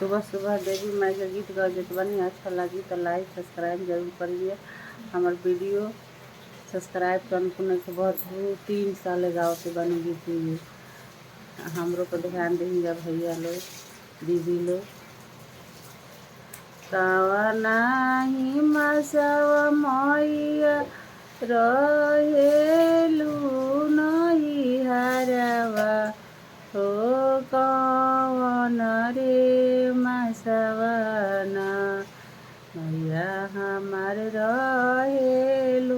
सुबह सुबह देवी माई का गीत गावत बानी। अच्छा लगी तो लाइक सब्सक्राइब जरूर करिए। हमार वीडियो सब्सक्राइब करने के बहुत 2-3 साल गावत बानी गीत हमरो को ध्यान देंगे भैया लोग दीदी लोग। कवनाही मसवा मैया रहेलू नई हरवा हो कवन रे मसवना मैया हमार रहेलू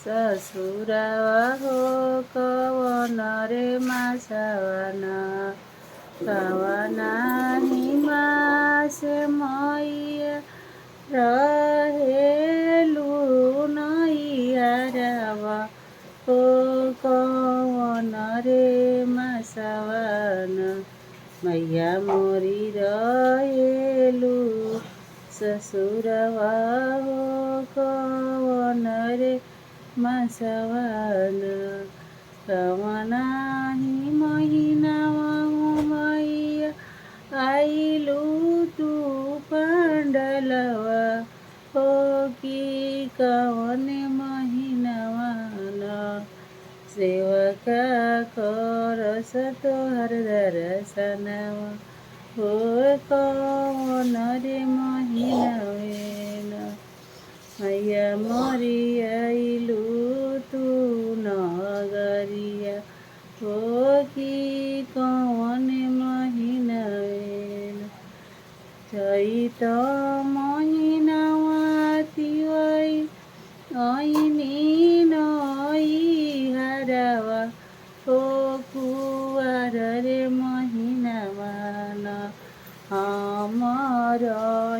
ससुरवा हो कवन रे मसवना कवनाही मास मैया रहेलू नैहरवा हो कवन रे मसवना मैया मोरी रहेलू ससुरवा हो कवन रे मसवना कवनाही महीनावा मैया आइलू तू पंडलवा हो कि कवन महीनावा सेवका करस तोहर दर्शनवा हो कवन रे महीनावेना मैया मोरी आइलू तू नगरिया हो कि कवन महीनावेना चैत महीनावा तिवई ऐनी नई हरवा हो कुवार रे महीनावा हमर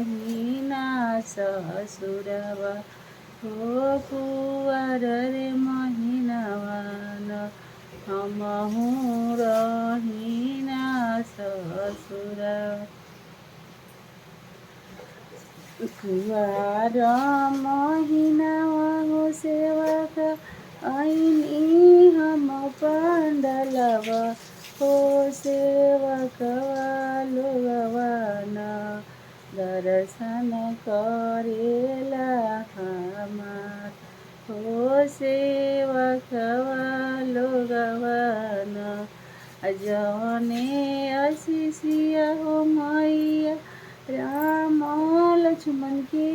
हिना ससुरवा हो कुवार रे महीनावा हमहु रहिना ससुरवा कुवार महीनावा हो सेवक ऐनी हम पंडलवा हो सेवकवा लोगवाना दर्शन करेला हमार हो सेवकवा लोगवाना जवने आशीषिया हो मैया राम लक्ष्मण के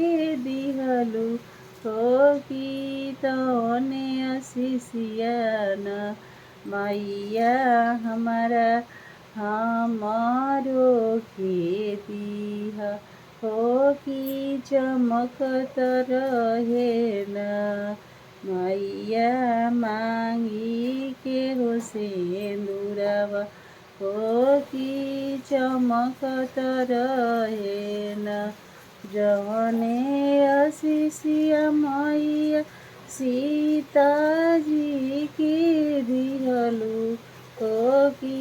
दिहलू हो कि तवने आशीषिया मैया हमारा हमारो के दिहा हो कि चमकत रहे न मैया मांगी के हो सिंदूरवा हो कि चमकत रहे न जवने आशीषिया मैया सीता जी के दिहलू हो कि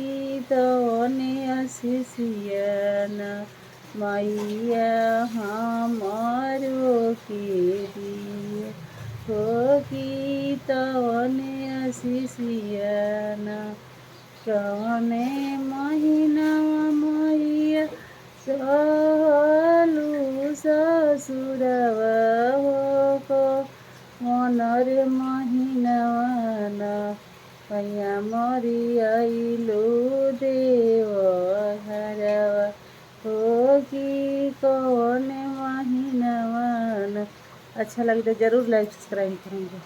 तवने आशीषिया मैया हमारो के दिया हो कि तवने आशीषिया कवने महीनावा मैया सहलू ससुरवा हो कवन रे महीनावा मैया मोरी आइलू देव घरवा हो कि कवन महीनावा। अच्छा लगे तो जरूर लाइक सब्सक्राइब करेंगे।